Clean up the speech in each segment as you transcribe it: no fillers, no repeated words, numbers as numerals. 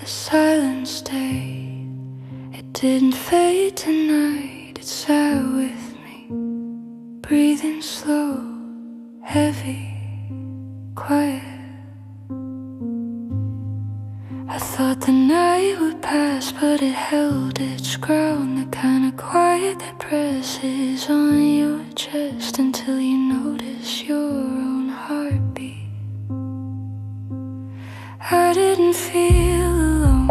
The silence stayed, it didn't fade tonight. It sat with me, breathing slow, heavy, quiet. I thought the night would pass, but it held its ground. The kind of quiet that presses on your chest until you notice your own heartbeat. I didn't feel alone,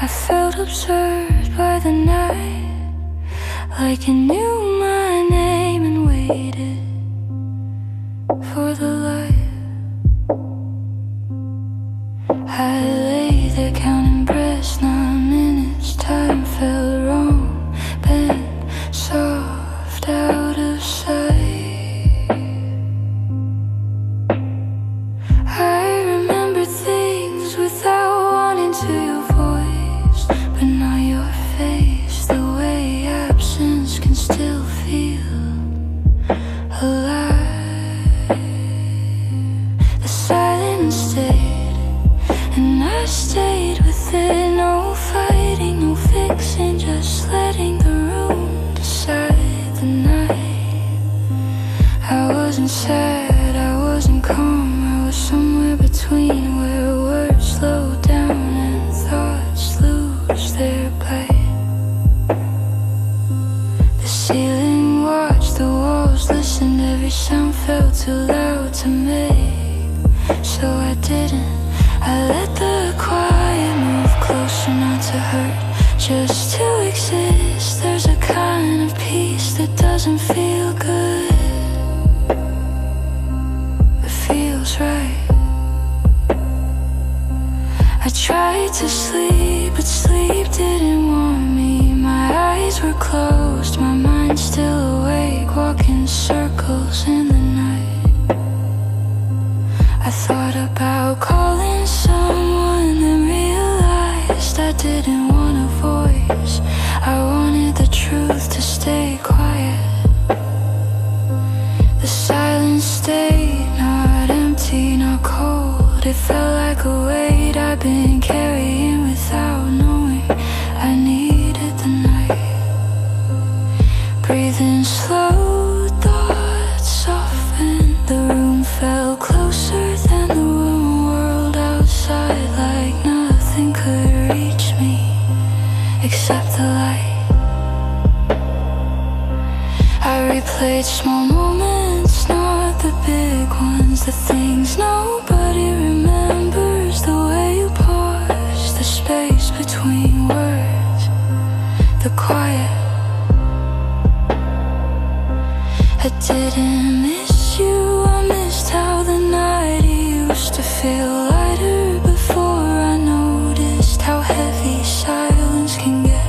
I felt observed by the night, like it knew my name and waited for the light. I lay there counting breaths, 9 minutes, time felt wrong, bent, soft, out of sight. I remember things without wanting to your voice, but not your face, the way absence can still feel alive. The silence stayed, and I stayed with it, no fighting, no fixing, just letting the room decide the night. I wasn't sad, I wasn't calm, I was somewhere between, where words slow down and thoughts lose their bite. The ceiling watched, the walls listened, every sound felt too loud to make, so I didn't. I let the quiet move closer, not to hurt, just to exist. There's a kind of peace that doesn't feel good, it feels right. I tried to sleep, but sleep didn't want me. My eyes were closed, my mind still awake, walking circles in the night. I thought about calling someone, then realized I didn't want a voice. I wanted the truth to stay quiet. The silence stayed, not empty, not cold. It felt like a weight I'd been carrying without knowing. I needed the night. Breathing slow, thoughts softened. The room felt closer than the world outside, like nothing could reach me except the light. I replayed small moments, not the big ones, the things nobody remembers, the way you pause, the space between words, the quiet. I didn't miss you, I missed how the night used to feel lighter before I noticed how heavy silence can get.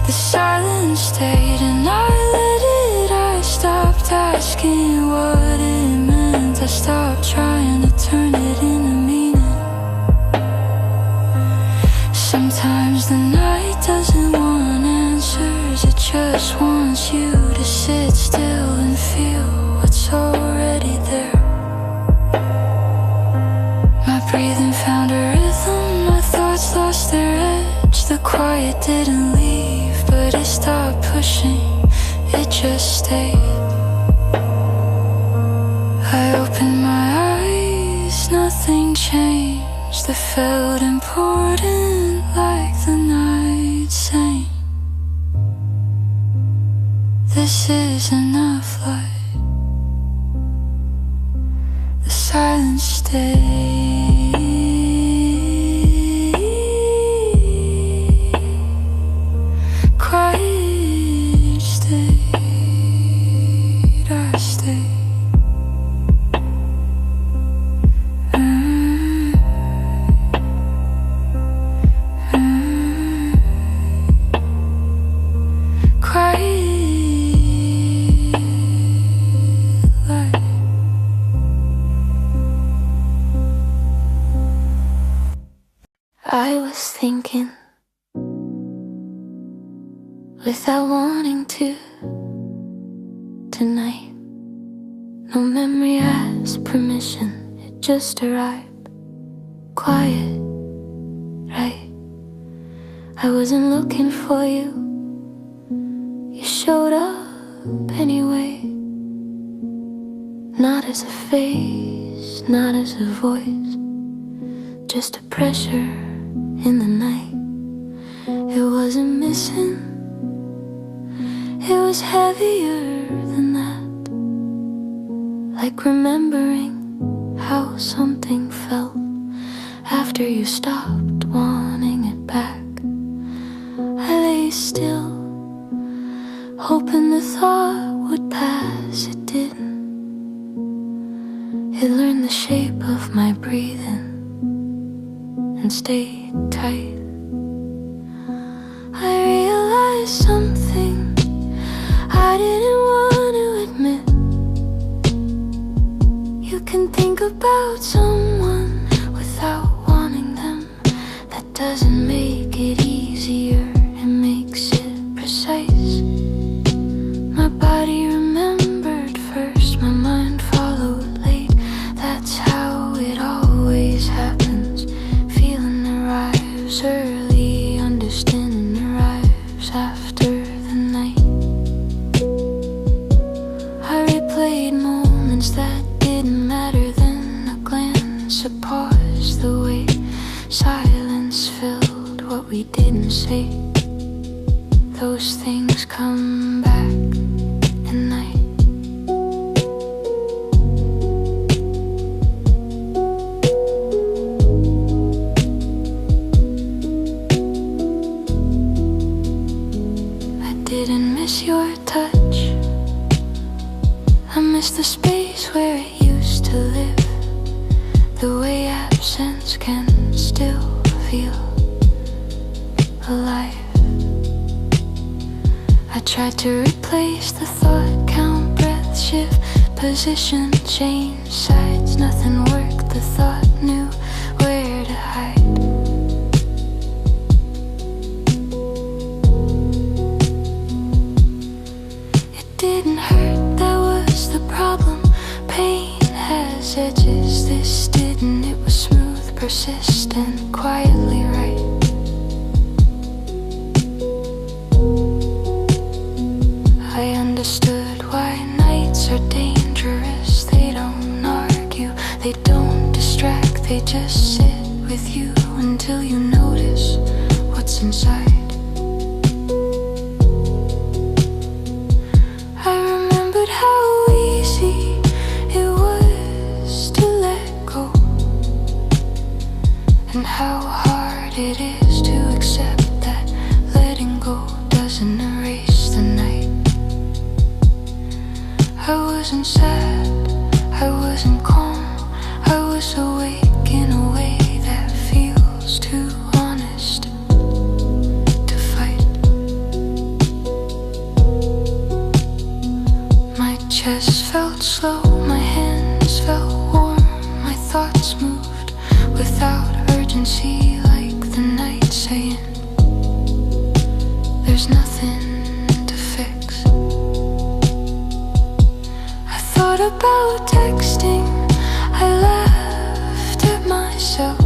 The silence stayed and I let it, I stopped asking what it meant. I stopped trying to turn it into meaning. Sometimes the night doesn't want answers, it just wants you to sit still and feel what's already there. My breathing found a rhythm, my thoughts lost their edge. The quiet didn't leave, but it stopped pushing, it just stayed. I opened my eyes, nothing changed. It felt important, like the night sang, this is enough light. The silence stayed, quiet stayed, I stayed. I was thinking, without wanting to, tonight. No memory asked permission, it just arrived, quiet, right? I wasn't looking for you. You showed up anyway. Not as a face, not as a voice, just a pressure in the night. It wasn't missing, it was heavier than that. Like remembering how something felt after you stopped wanting it back. I lay still, hoping the thought would pass. It didn't. It learned the shape of my breathing and stayed tight. I realized something I didn't want to admit. You can think about someone without wanting them. That doesn't make it easier, it makes it precise. My body remembered first, my mind followed late. That's how it always happens. Feeling arrives early, understanding arrives after the night. I replayed moments that didn't matter, then a glance, a pause, the way silence filled what we didn't say. Those things come back at night. I didn't miss your touch, I miss the space where it used to live. The way absence can still feel alive. I tried to replace the thought, count breaths, shift position, change sides. Nothing worked, the thought knew where to hide. It didn't hurt, that was the problem. Pain has edges, this didn't. It was smooth, persistent, quietly right. I understood why nights are dangerous. They don't argue, they don't distract, they just sit with you until you notice what's inside. I remembered how easy it was to let go, and how hard it is to accept that letting go doesn't erase the night. I wasn't sad, I wasn't calm, I was awake in a way that feels too honest to fight. My chest felt slow, my hands felt warm, my thoughts moved without urgency, like the night saying, there's nothing to fix. I thought about texting, I laughed at myself.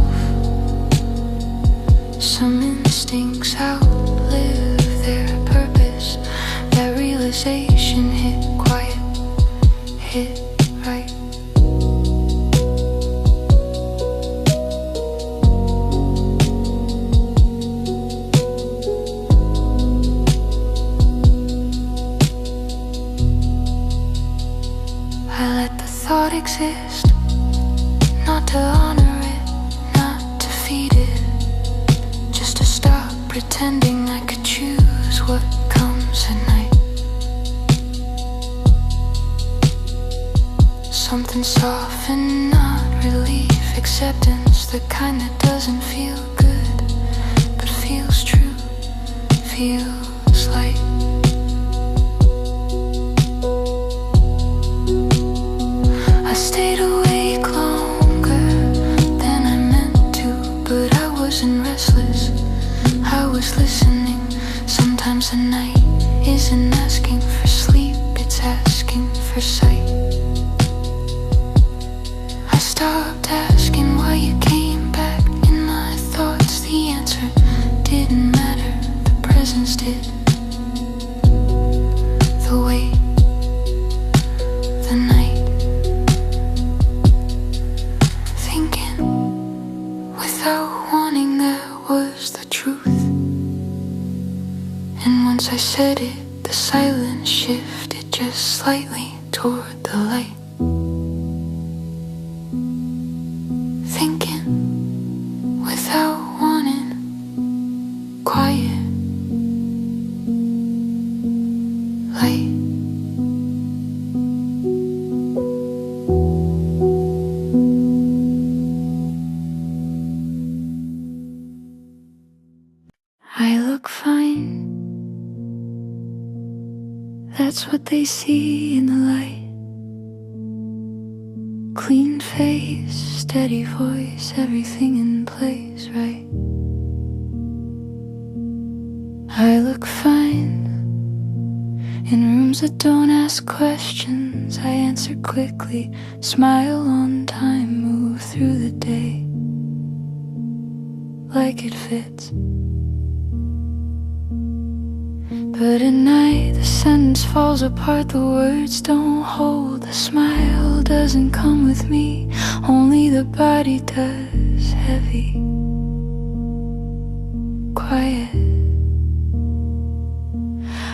Some instincts outlive their purpose. That realization hit quiet, hit right. I let the thought exist, not to honor it, not to feed it, just to stop pretending I could choose what comes at night. Something soft and not relief, acceptance, the kind that doesn't feel good, but feels true, feels like. I stayed awake longer than I meant to, but I wasn't restless, I was listening. Sometimes the night isn't asking for sleep, it's asking for sight. I stopped asking why you came back As I said it, the silence shifted just slightly toward the light. Thinking without wanting, quiet, light. I look fine. That's what they see in the light. Clean face, steady voice, everything in place, right? I look fine. In rooms that don't ask questions, I answer quickly, smile on time, move through the day like it fits. But at night the sentence falls apart, the words don't hold, the smile doesn't come with me, only the body does, heavy, quiet.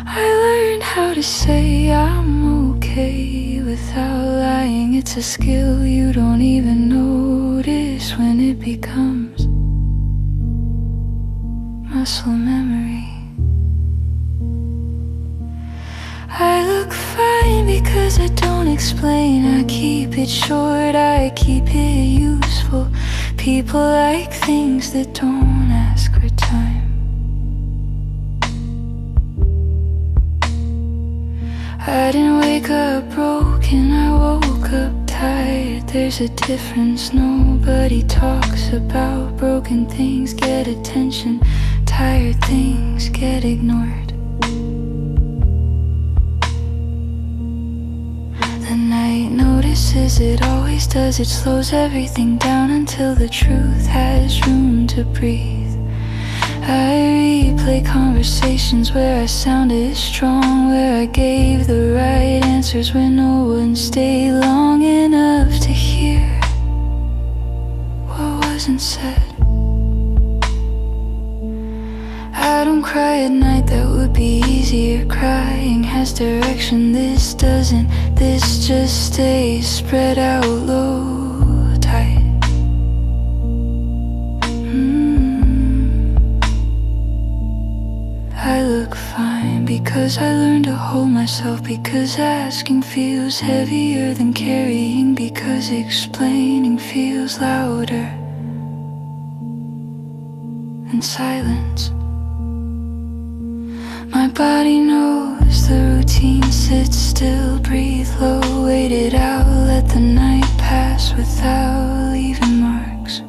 I learned how to say I'm okay without lying, it's a skill you don't even notice when it becomes muscle memory. I look fine because I don't explain, I keep it short, I keep it useful. People like things that don't ask for time. I didn't wake up broken, I woke up tired. There's a difference nobody talks about. Broken things get attention, tired things get ignored. The night notices, it always does, it slows everything down until the truth has room to breathe. I replay conversations where I sounded strong, where I gave the right answers, where no one stayed long enough to hear what wasn't said. I don't cry at night, that would be easier. Crying has direction, this doesn't. This just stays spread out low, tight. I look fine because I learned to hold myself, because asking feels heavier than carrying, because explaining feels louder than silence. My body knows the routine, sit still, breathe low, wait it out, let the night pass without leaving marks.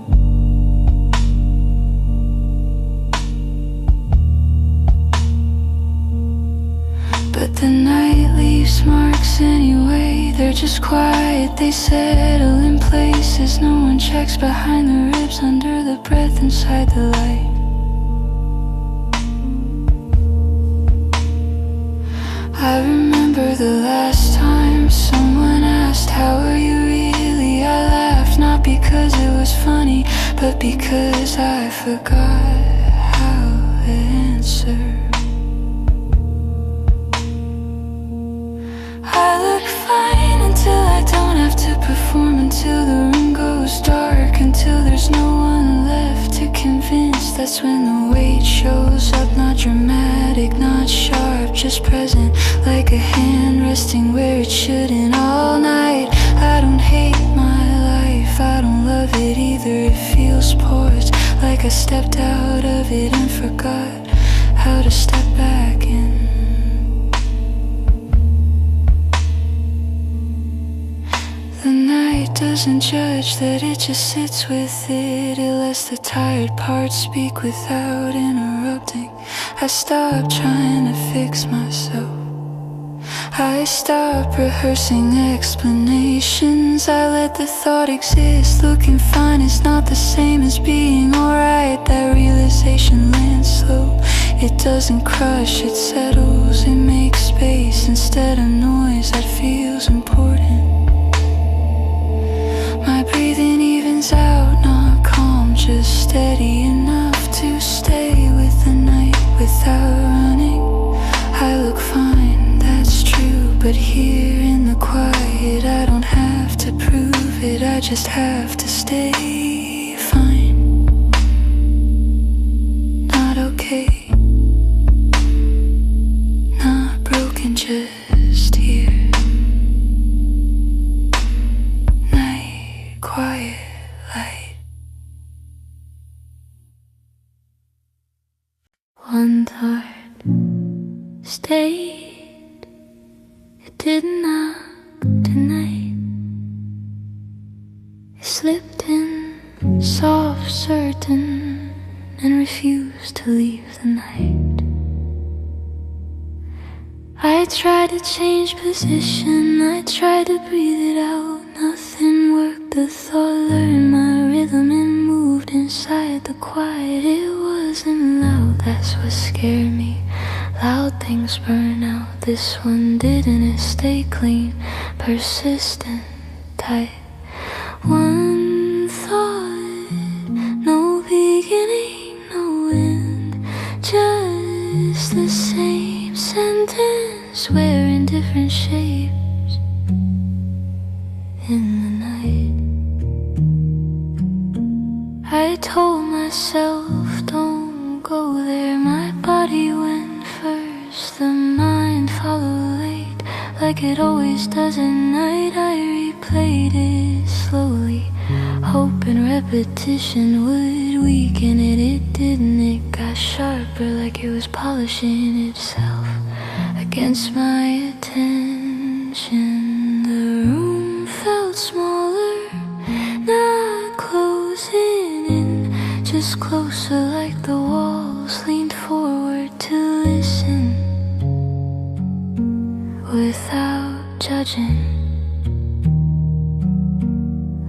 But the night leaves marks anyway, they're just quiet, they settle in places no one checks, behind the ribs, under the breath, inside the light. I remember the last time someone asked, how are you really? I laughed, not because it was funny, but because I forgot how to answer. I look fine until I don't have to perform, until the room goes dark, until there's no one left to convince. That's when the weight shows up, not dramatic, not sharp, just present, like a hand resting where it shouldn't. All night, I don't hate my life, I don't love it either, it feels poor. It's like I stepped out of it and forgot how to step back in. The night doesn't judge that, it just sits with it. It lets the tired parts speak without interrupting. I stop trying to fix myself, I stop rehearsing explanations. I let the thought exist, looking fine is not the same as being alright. That realization lands slow, it doesn't crush, it settles, it makes space instead of noise that feels important. My breathing evens out, not calm, just steady enough to stay with the night without running. But here in the quiet, I don't have to prove it, I just have to stay fine. Not okay, not broken, just here. Night, quiet, light. One thought stayed, it didn't knock tonight. It slipped in, soft, certain, and refused to leave the night. I tried to change position, I tried to breathe it out. Nothing worked, the thought learned my rhythm and moved inside the quiet. It wasn't loud, that's what scared me. Loud things burn out, this one didn't. It stayed clean, persistent, tight. One thought, no beginning, no end. Just the same sentence, wearing different shapes in the night. I told myself, don't go there. My body went first, the mind followed late, like it always does at night. I replayed it slowly, hoping repetition would weaken it. It didn't, it got sharper, like it was polishing itself against my attention. The room felt smaller, not closing in, just closer, like the walls leaned forward to listen without judging.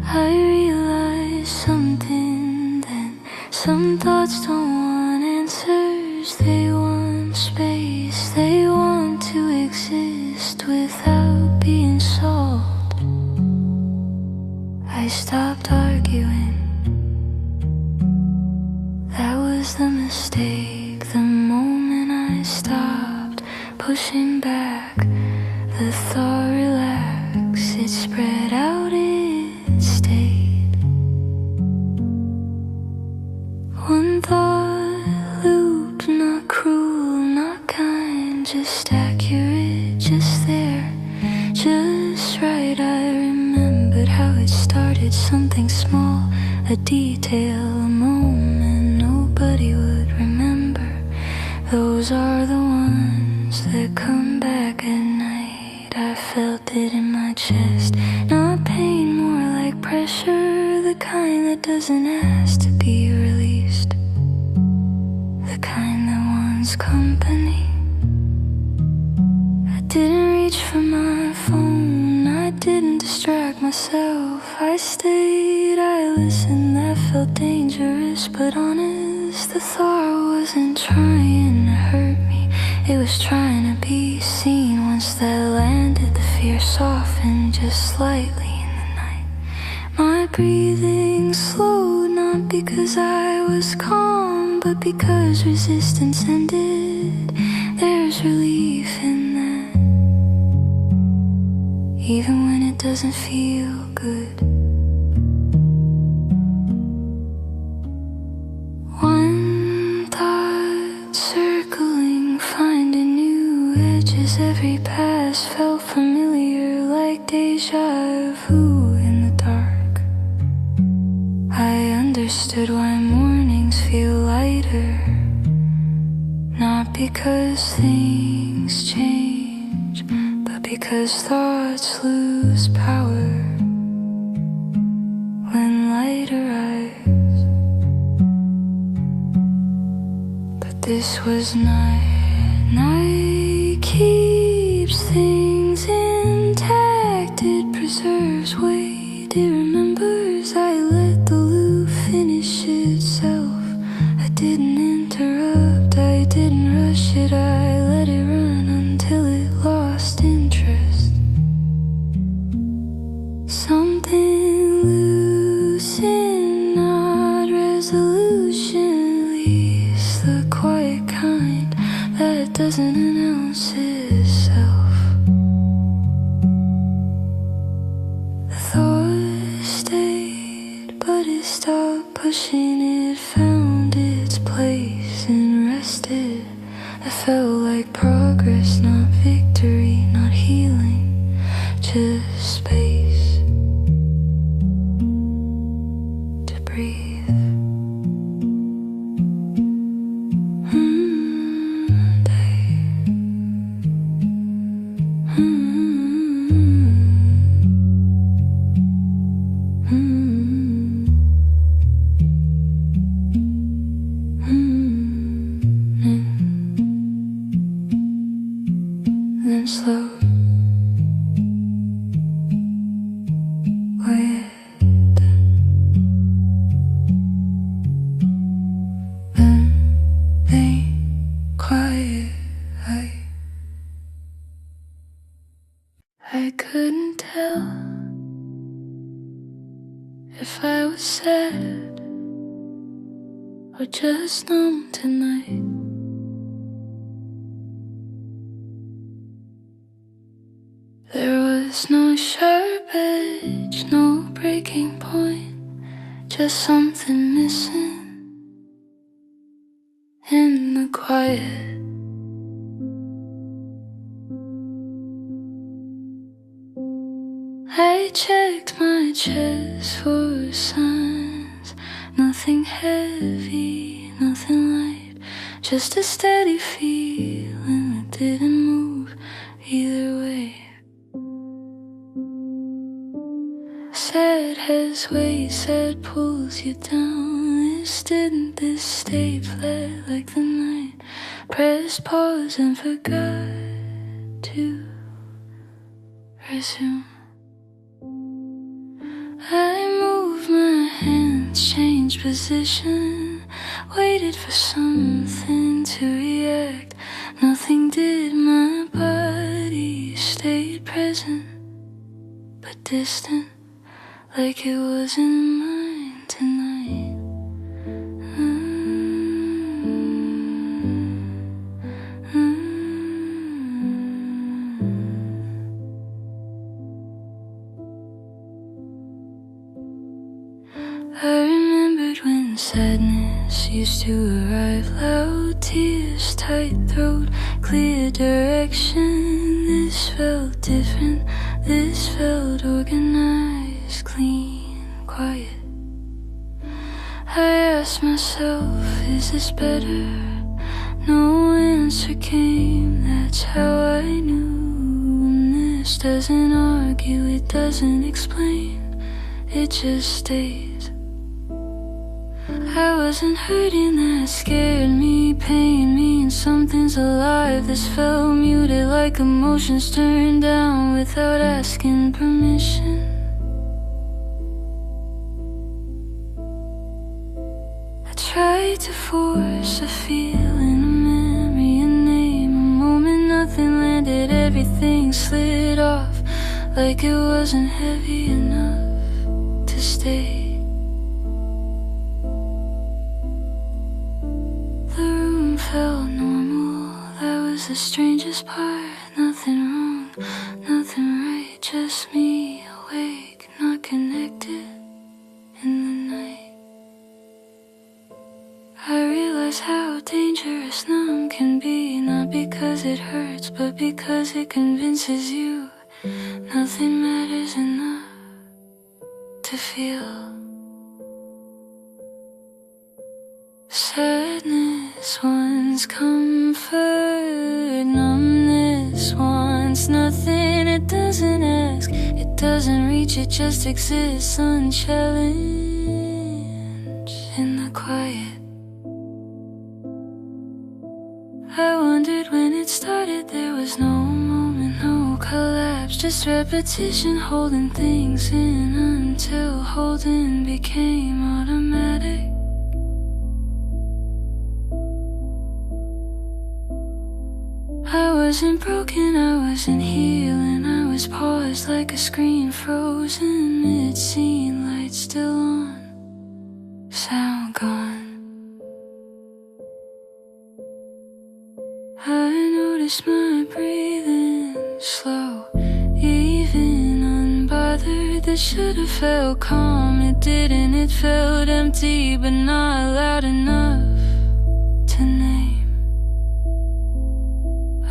I realized something then. Some thoughts don't want answers, they want space. They want to exist without being solved. I stopped arguing. That was the mistake. The moment I stopped pushing back, the thought relaxed. It spread out, it stayed. One thought looped, not cruel, not kind, just accurate, just there, just right. I remembered how it started, something small, a detail, a moment nobody would remember. Those are the ones that come back at night. I felt it in my chest, not pain, more like pressure, the kind that doesn't ask to be released, the kind that wants company. I didn't reach for my phone, I didn't distract myself. I stayed, I listened, that felt dangerous but honest. The thought wasn't trying to hurt me, it was trying to be seen. Once that landed, the fear softened just slightly in the night. My breathing slowed, not because I was calm, but because resistance ended. There's relief in that, even when it doesn't feel good. One thought circling, finding new edges. Every pass felt familiar, like deja vu in the dark. I understood why mornings feel lighter, not because things change, but because thoughts lose power when light arrives. But this was night, night keeps things intact. It preserves weight, it remembers. I let the loop finish itself. I didn't interrupt, I didn't rush it. I let it run until it lost interest. Something loosened, not resolution, leaves the quiet kind that doesn't announce itself. emotion, it found its place and rested. I felt like progress, not victory, not healing, just space to breathe. Then slow, quiet, then they quiet. I couldn't tell if I was sad or just numb tonight. There was no sharp edge, no breaking point, just something missing in the quiet. I checked my chest for signs, nothing heavy, nothing light, just a steady feeling that didn't move either way. Sad has weight, sad pulls you down. This stayed flat like the night. Pressed pause and forgot to resume. I moved my hands, changed position, waited for something to react. Nothing did, my body stayed present but distant, like it wasn't mine tonight. I remembered when sadness used to arrive, loud tears, tight throat, clear direction. This felt different, this felt organized, clean, quiet. I asked myself, is this better? No answer came, that's how I knew. And this doesn't argue, it doesn't explain, it just stays. I wasn't hurting, that scared me, pain means something's alive. This felt muted like emotions turned down without asking permission. I tried to force a feeling, a memory, a name, a moment, nothing landed, everything slid off like it wasn't heavy enough to stay. Felt normal, that was the strangest part. Nothing wrong, nothing right, just me awake, not connected in the night. I realize how dangerous numb can be, not because it hurts, but because it convinces you nothing matters enough to feel. Sadness wants comfort, numbness wants nothing. It doesn't ask, it doesn't reach, it just exists unchallenged in the quiet. I wondered when it started, there was no moment, no collapse, just repetition, holding things in until holding became automatic. I wasn't broken, I wasn't healing, I was paused like a screen, frozen mid-scene, lights still on, sound gone. I noticed my breathing slow, even unbothered. it should have felt calm. It didn't, it felt empty, but not loud enough to name.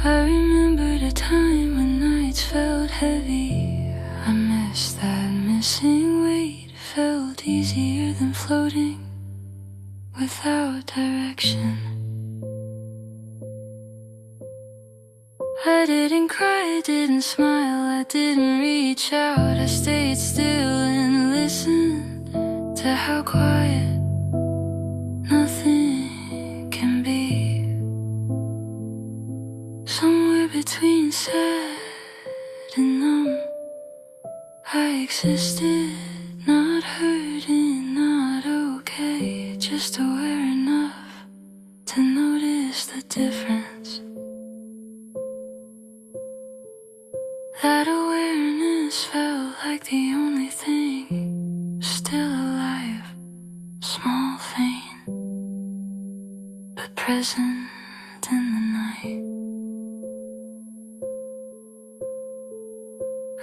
I remembered a time when nights felt heavy. I missed that missing weight. It felt easier than floating without direction. I didn't cry, I didn't smile, I didn't reach out. I stayed still and listened to how quiet nothing can be. Somewhere between sad and numb, I existed, not hurting, not okay, just aware enough to notice the difference. That awareness felt like the only thing still alive, small thing, but present in the night.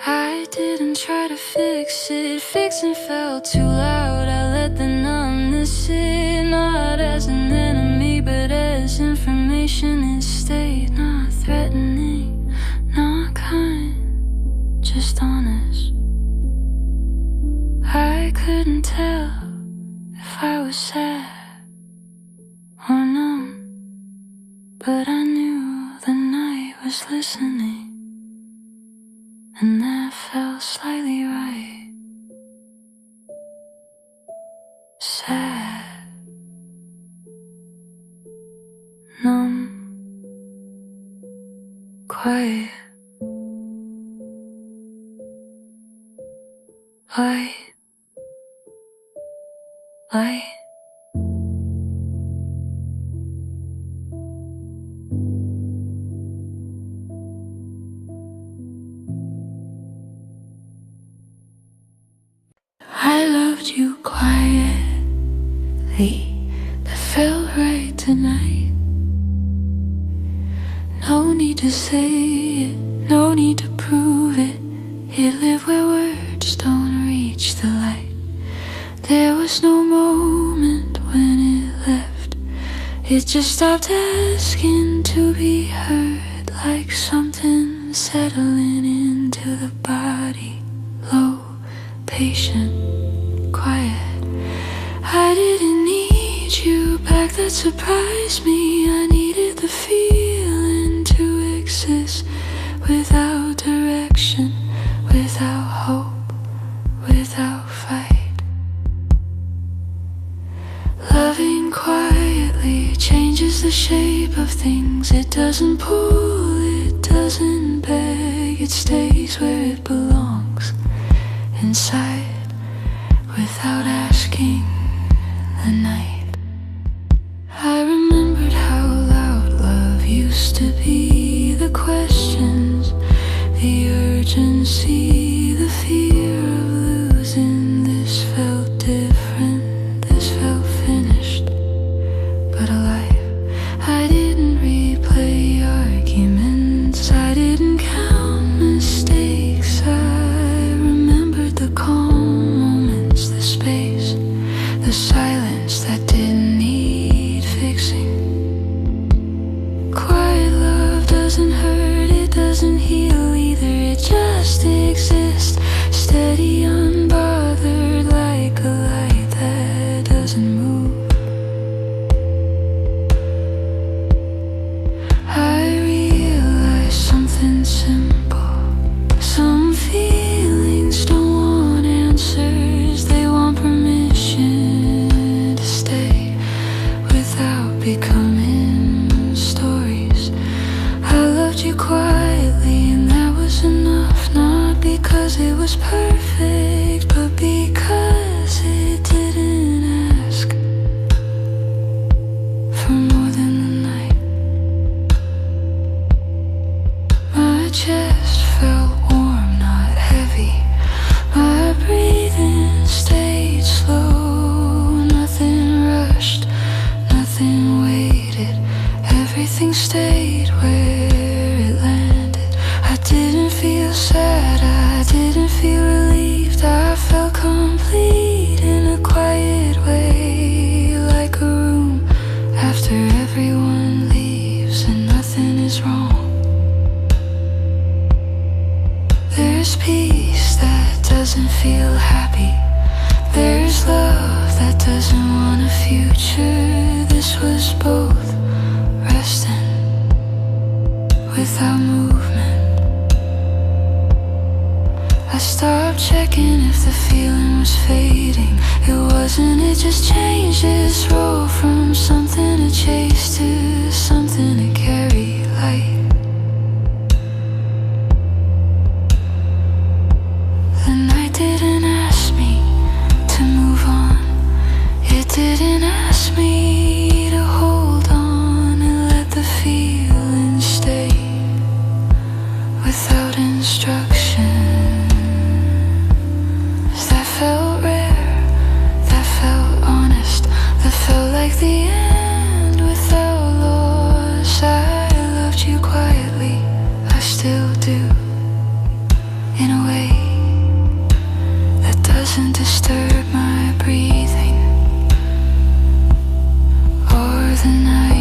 I didn't try to fix it, fixing felt too loud. I let the numbness sit, not as an enemy, but as information. It stayed, not threatening, not kind, just honest. I couldn't tell if I was sad or numb, but I knew the night was listening, and that felt slightly right. Sad, numb, quiet. Light. I loved you quietly, that felt right tonight. No need to say it, no need to prove it. It lived where words don't reach the light. There was no moment when it left. It just stopped asking to be heard, like something settling into the body. Low, patient, quiet. I didn't need you back, that surprised me. I needed the feeling to exist without direction, without hope, without fight. Loving quietly changes the shape of things. It doesn't pull, it doesn't beg. It stays where it belongs, inside, without asking the night. I remembered how loud love used to be. The questions, the urgency, the fear of losing. This felt different, this felt finished, but alive. I didn't replay arguments, I didn't count mistakes. I remembered the calm moments, the space, the silence that didn't need fixing. Quiet love doesn't hurt, it doesn't heal either. It just exists, steady, unbothered, like a light that doesn't move. I realized something simple. Some feelings don't want answers, they want permission to stay. us both resting without movement. I stopped checking if the feeling was fading. It wasn't, it just changed its role from something to chase to something to carry light. The night didn't ask me to move on. It didn't ask me to hold on and let the feeling stay without instruction. That felt rare, that felt honest, that felt like the end without loss. I loved you quietly, I still do, in a way that doesn't disturb my breathing or the night.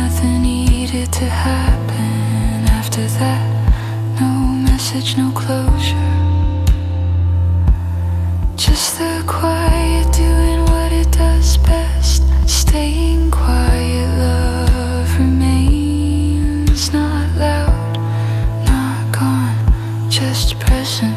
Nothing needed to happen after that. No message, no closure. Just the quiet doing what it does best. Staying quiet, love remains. Not loud, not gone, just present.